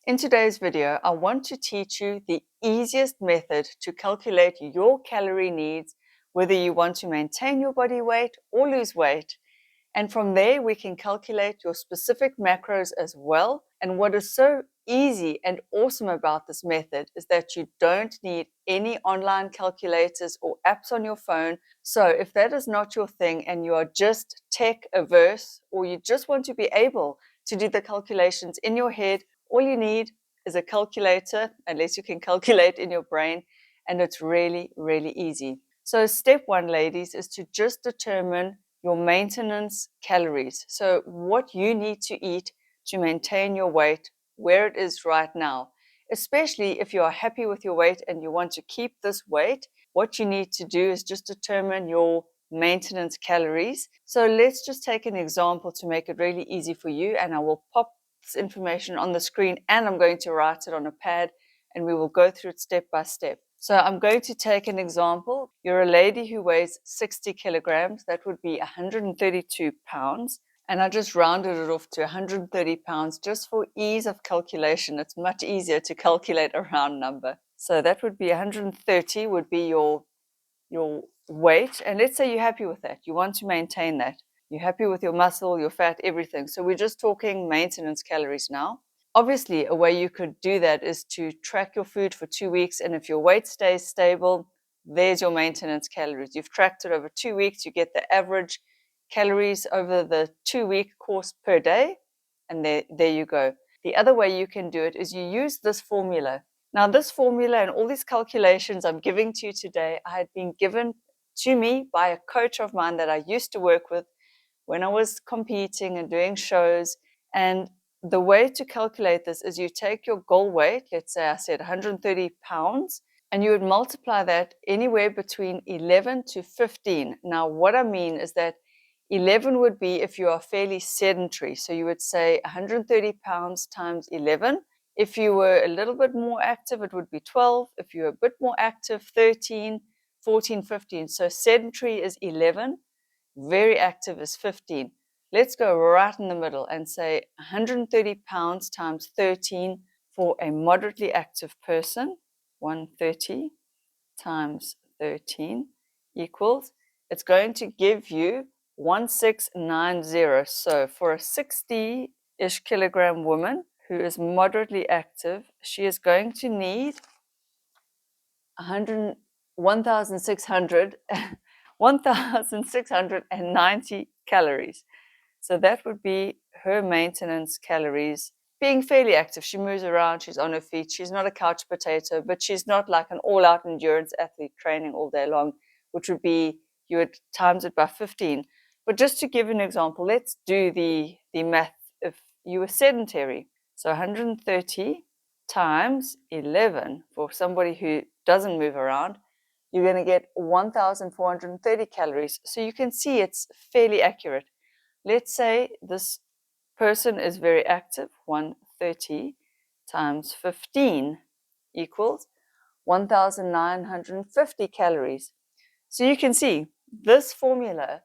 In today's video, I want to teach you the easiest method to calculate your calorie needs, whether you want to maintain your body weight or lose weight. And from there, we can calculate your specific macros as well. And what is so easy and awesome about this method is that you don't need any online calculators or apps on your phone. So if that is not your thing and you are just tech averse, or you just want to be able to do the calculations in your head, all you need is a calculator, unless you can calculate in your brain, and it's really, really easy. So step one, ladies, is to just determine your maintenance calories. So what you need to eat to maintain your weight where it is right now, especially if you are happy with your weight and you want to keep this weight. What you need to do is just determine your maintenance calories. So let's just take an example to make it really easy for you, and I will pop this information on the screen and I'm going to write it on a pad and we will go through it step by step. So I'm going to take an example. You're a lady who weighs 60 kilograms. That would be 132 pounds. And I just rounded it off to 130 pounds just for ease of calculation. It's much easier to calculate a round number. So that would be 130 would be your weight. And let's say you're happy with that. You want to maintain that. You're happy with your muscle, your fat, everything. So we're just talking maintenance calories now. Obviously, a way you could do that is to track your food for 2 weeks. And if your weight stays stable, there's your maintenance calories. You've tracked it over 2 weeks. You get the average calories over the 2-week course per day. And there you go. The other way you can do it is you use this formula. Now, this formula and all these calculations I'm giving to you today, I had been given to me by a coach of mine that I used to work with when I was competing and doing shows. And the way to calculate this is you take your goal weight, let's say I said 130 pounds, and you would multiply that anywhere between 11 to 15. Now, what I mean is that 11 would be if you are fairly sedentary. So you would say 130 pounds times 11. If you were a little bit more active, it would be 12. If you were a bit more active, 13, 14, 15. So sedentary is 11. Very active is 15. Let's go right in the middle and say 130 pounds times 13 for a moderately active person. 130 times 13 equals, it's going to give you 1690. So for a 60-ish kilogram woman who is moderately active, she is going to need 1,600 1,690 calories. So that would be her maintenance calories. Being fairly active, she moves around, she's on her feet, she's not a couch potato, but she's not like an all-out endurance athlete training all day long, which would be, you would times it by 15. But just to give an example, let's do the math. If you were sedentary, so 130 times 11 for somebody who doesn't move around, you're going to get 1,430 calories. So you can see it's fairly accurate. Let's say this person is very active. 130 times 15 equals 1,950 calories. So you can see this formula,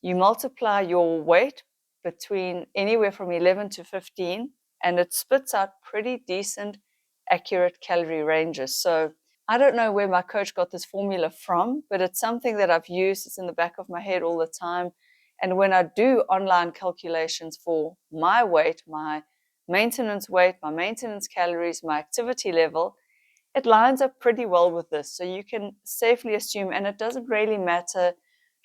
you multiply your weight between anywhere from 11 to 15, and it spits out pretty decent, accurate calorie ranges. So I don't know where my coach got this formula from, but it's something that I've used. It's in the back of my head all the time. And when I do online calculations for my weight, my maintenance weight, my maintenance calories, my activity level, it lines up pretty well with this. So you can safely assume, and it doesn't really matter.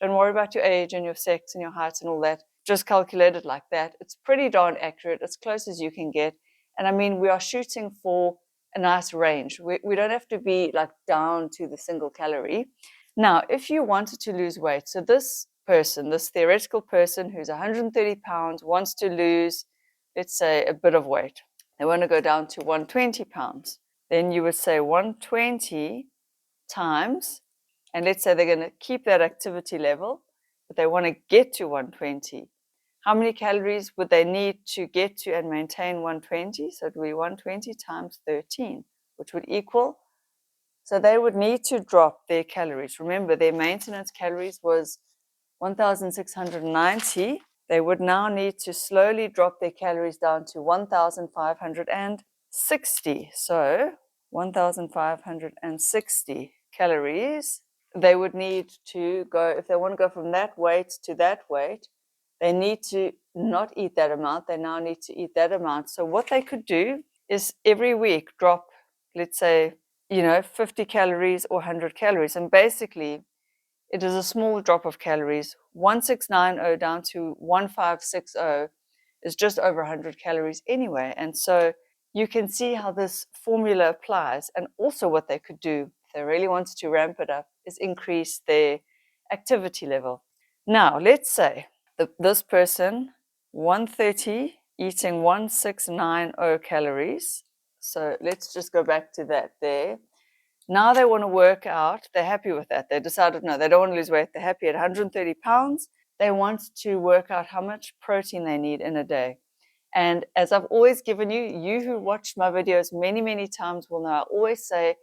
Don't worry about your age and your sex and your height and all that. Just calculate it like that. It's pretty darn accurate, as close as you can get. And I mean, we are shooting for a nice range. We don't have to be like down to the single calorie. Now, if you wanted to lose weight, so this person, this theoretical person who's 130 pounds wants to lose, let's say, a bit of weight. They want to go down to 120 pounds. Then you would say 120 times, and let's say they're going to keep that activity level, but they want to get to 120. How many calories would they need to get to and maintain 120? So it would be 120 times 13, which would equal, so they would need to drop their calories. Remember, their maintenance calories was 1,690. They would now need to slowly drop their calories down to 1,560. 60. So 1,560 calories. They would need to go, if they want to go from that weight to that weight, they need to not eat that amount. They now need to eat that amount. So what they could do is every week drop, let's say, 50 calories or 100 calories. And basically, it is a small drop of calories. 1690 down to 1560 is just over 100 calories anyway. And so you can see how this formula applies. And also what they could do, if they really wanted to ramp it up, is increase their activity level. Now, let's say this person, 130, eating 1690 calories. So let's just go back to that there. Now they want to work out. They're happy with that. They decided, no, they don't want to lose weight. They're happy at 130 pounds. They want to work out how much protein they need in a day. And as I've always given you, you who watched my videos many, many times will know I always say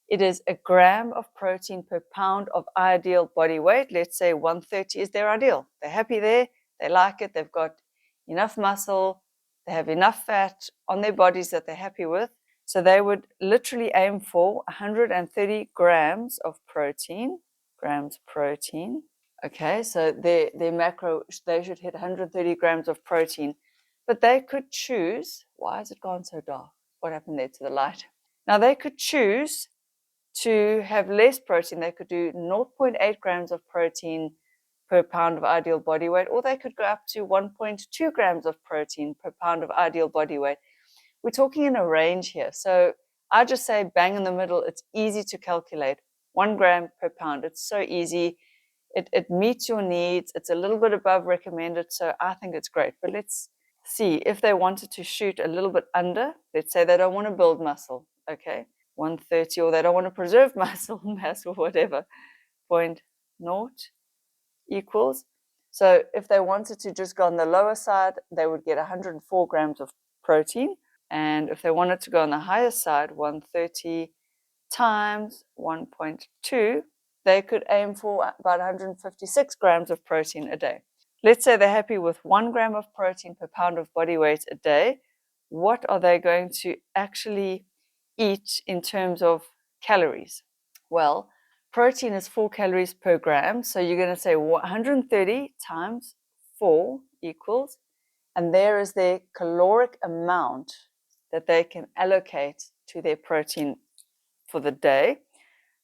it is a gram of protein per pound of ideal body weight. Let's say 130 is their ideal. They're happy there. They like it. They've got enough muscle. They have enough fat on their bodies that they're happy with. So they would literally aim for 130 grams of protein. Okay, so their macro, they should hit 130 grams of protein. But they could choose, why has it gone so dark? What happened there to the light? Now they could choose to have less protein. They could do 0.8 grams of protein per pound of ideal body weight, or they could go up to 1.2 grams of protein per pound of ideal body weight. We're talking in a range here. So I just say bang in the middle. It's easy to calculate. 1 gram per pound. It's so easy. It meets your needs. It's a little bit above recommended. So I think it's great. But let's see if they wanted to shoot a little bit under. Let's say they don't want to build muscle. Okay. 130, or they don't want to preserve muscle mass or whatever. 0.0 equals. So if they wanted to just go on the lower side, they would get 104 grams of protein. And if they wanted to go on the higher side, 130 times 1.2, they could aim for about 156 grams of protein a day. Let's say they're happy with 1 gram of protein per pound of body weight a day. What are they going to actually eat in terms of calories? Well, protein is 4 calories per gram. So you're going to say 130 times 4 equals, and there is their caloric amount that they can allocate to their protein for the day.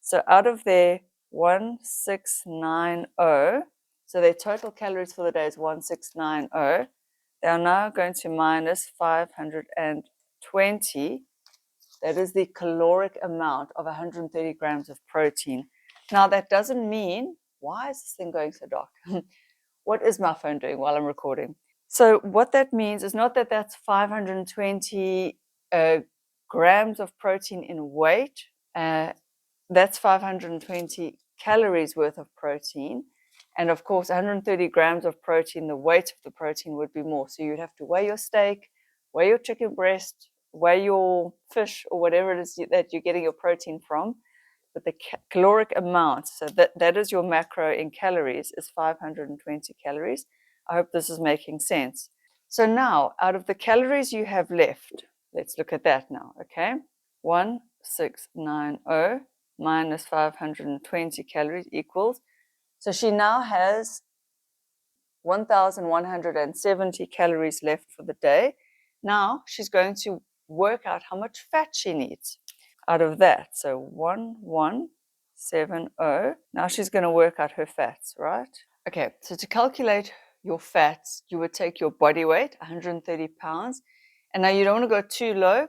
So out of their 1690, so their total calories for the day is 1690. They are now going to minus 520. That is the caloric amount of 130 grams of protein. Now that doesn't mean, why is this thing going so dark? What is my phone doing while I'm recording? So what that means is not that that's 520 grams of protein in weight. That's 520 calories worth of protein. And of course, 130 grams of protein, the weight of the protein would be more. So you'd have to weigh your steak, weigh your chicken breast, weigh your fish, or whatever it is that you're getting your protein from. But the caloric amount, so that is your macro in calories, is 520 calories. I hope this is making sense. So now, out of the calories you have left, let's look at that now, okay? 1690 minus 520 calories equals, so she now has 1,170 calories left for the day. Now she's going to work out how much fat she needs out of that. So 1170. Now she's going to work out her fats, right? Okay, so to calculate your fats, you would take your body weight, 130 pounds. And now you don't want to go too low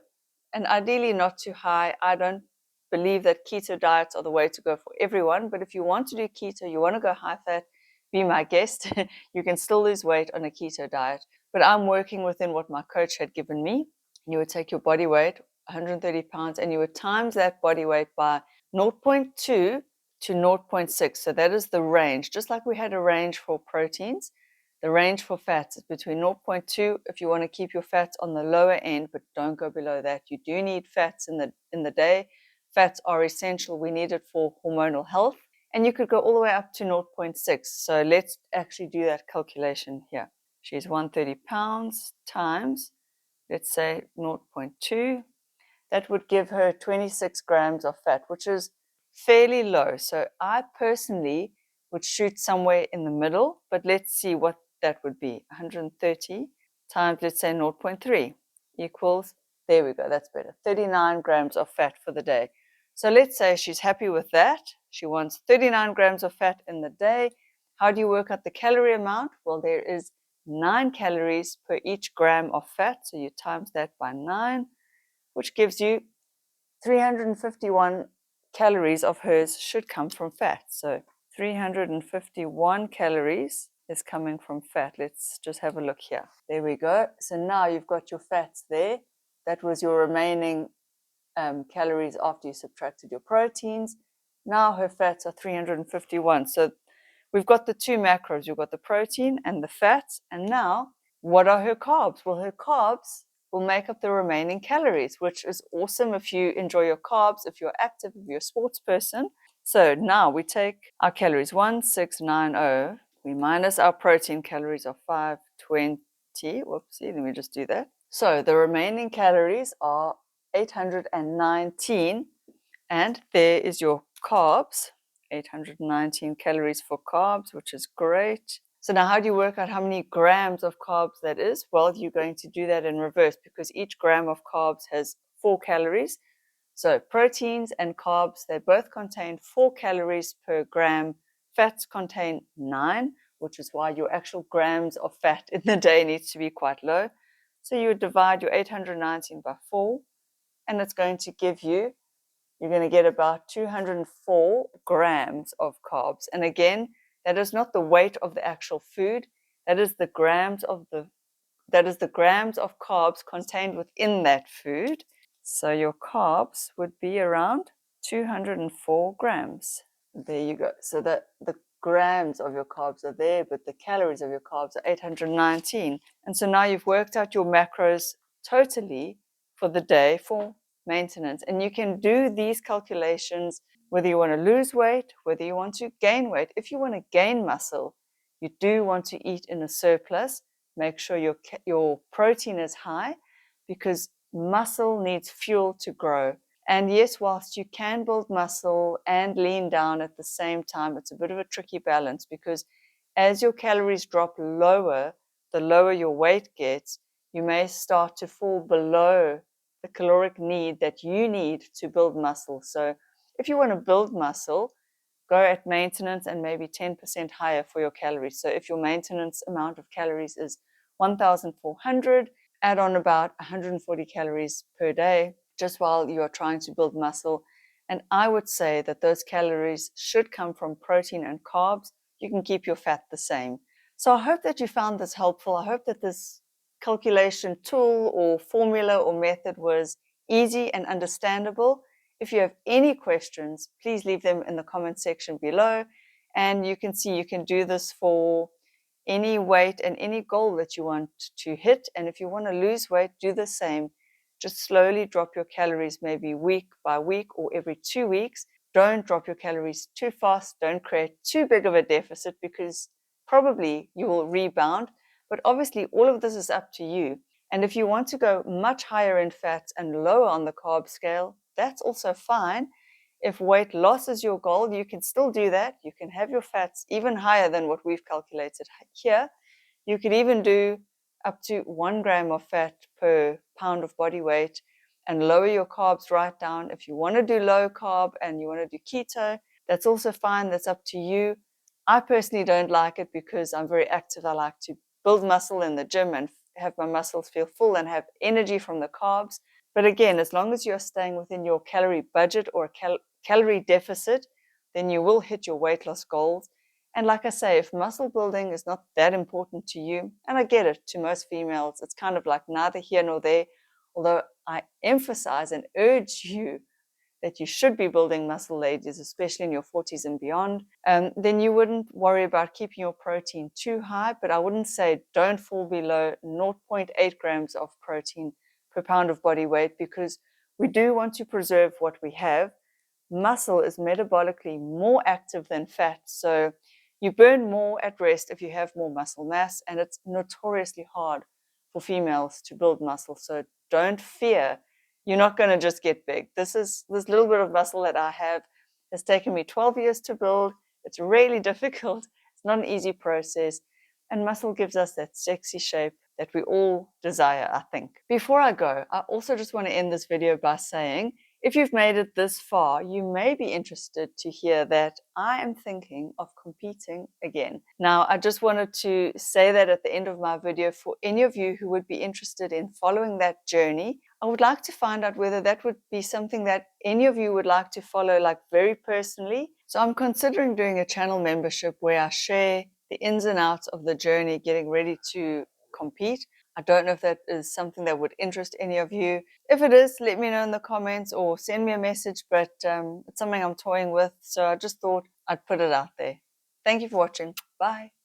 and ideally not too high. I don't believe that keto diets are the way to go for everyone. But if you want to do keto, you want to go high fat, be my guest. You can still lose weight on a keto diet. But I'm working within what my coach had given me. You would take your body weight, 130 pounds, and you would times that body weight by 0.2 to 0.6. So that is the range. Just like we had a range for proteins, the range for fats is between 0.2 if you want to keep your fats on the lower end, but don't go below that. You do need fats in the day. Fats are essential. We need it for hormonal health. And you could go all the way up to 0.6. So let's actually do that calculation here. She's 130 pounds times, let's say 0.2. that would give her 26 grams of fat, which is fairly low. So I personally would shoot somewhere in the middle, but let's see what that would be. 130 times, let's say 0.3 equals, there we go, that's better, 39 grams of fat for the day. So let's say she's happy with that. She wants 39 grams of fat in the day. How do you work out the calorie amount? Well, there is 9 calories per each gram of fat. So you times that by 9, which gives you 351 calories of hers should come from fat. So 351 calories is coming from fat. Let's just have a look here. There we go. So now you've got your fats there. That was your remaining calories after you subtracted your proteins. Now her fats are 351. So we've got the two macros. You've got the protein and the fats. And now, what are her carbs? Well, her carbs will make up the remaining calories, which is awesome if you enjoy your carbs, if you're active, if you're a sports person. So now we take our calories, 1690. We minus our protein calories of 520. Whoopsie, let me just do that. So the remaining calories are 819. And there is your carbs, 819 calories for carbs, which is great. So now how do you work out how many grams of carbs that is? Well, you're going to do that in reverse because each gram of carbs has 4 calories. So proteins and carbs, they both contain 4 calories per gram. Fats contain 9, which is why your actual grams of fat in the day needs to be quite low. So you would divide your 819 by 4, and it's going to give you, you're going to get about 204 grams of carbs. And again, that is not the weight of the actual food. That is the grams of carbs contained within that food. So your carbs would be around 204 grams. There you go. So the grams of your carbs are there, but the calories of your carbs are 819. And so now you've worked out your macros totally for the day for maintenance. And you can do these calculations whether you want to lose weight, whether you want to gain weight. If you want to gain muscle, you do want to eat in a surplus. Make sure your protein is high because muscle needs fuel to grow. And yes, whilst you can build muscle and lean down at the same time, it's a bit of a tricky balance because as your calories drop lower, the lower your weight gets, you may start to fall below the caloric need that you need to build muscle. So if you want to build muscle, go at maintenance and maybe 10% higher for your calories. So if your maintenance amount of calories is 1,400, add on about 140 calories per day just while you are trying to build muscle. And I would say that those calories should come from protein and carbs. You can keep your fat the same. So I hope that you found this helpful. I hope that this calculation tool or formula or method was easy and understandable. If you have any questions, please leave them in the comment section below. And you can see you can do this for any weight and any goal that you want to hit. And if you want to lose weight, do the same. Just slowly drop your calories, maybe week by week or every 2 weeks. Don't drop your calories too fast. Don't create too big of a deficit because probably you will rebound. But obviously, all of this is up to you. And if you want to go much higher in fats and lower on the carb scale, that's also fine. If weight loss is your goal, you can still do that. You can have your fats even higher than what we've calculated here. You could even do up to 1 gram of fat per pound of body weight and lower your carbs right down. If you want to do low carb and you want to do keto, that's also fine. That's up to you. I personally don't like it because I'm very active. I like to build muscle in the gym and have my muscles feel full and have energy from the carbs. But again, as long as you're staying within your calorie budget or calorie deficit, then you will hit your weight loss goals. And like I say, if muscle building is not that important to you, and I get it, to most females, it's kind of like neither here nor there, although I emphasize and urge you that you should be building muscle, ladies, especially in your 40s and beyond, then you wouldn't worry about keeping your protein too high. But I wouldn't say don't fall below 0.8 grams of protein per pound of body weight because we do want to preserve what we have. Muscle is metabolically more active than fat, so you burn more at rest if you have more muscle mass, and it's notoriously hard for females to build muscle. So don't fear You're not going to just get big. This little bit of muscle that I have has taken me 12 years to build. It's really difficult. It's not an easy process. And muscle gives us that sexy shape that we all desire, I think. Before I go, I also just want to end this video by saying, if you've made it this far, you may be interested to hear that I am thinking of competing again. Now, I just wanted to say that at the end of my video for any of you who would be interested in following that journey. I would like to find out whether that would be something that any of you would like to follow, like very personally. So I'm considering doing a channel membership where I share the ins and outs of the journey getting ready to compete. I don't know if that is something that would interest any of you. If it is, let me know in the comments or send me a message, but it's something I'm toying with, so I just thought I'd put it out there. Thank you for watching. Bye.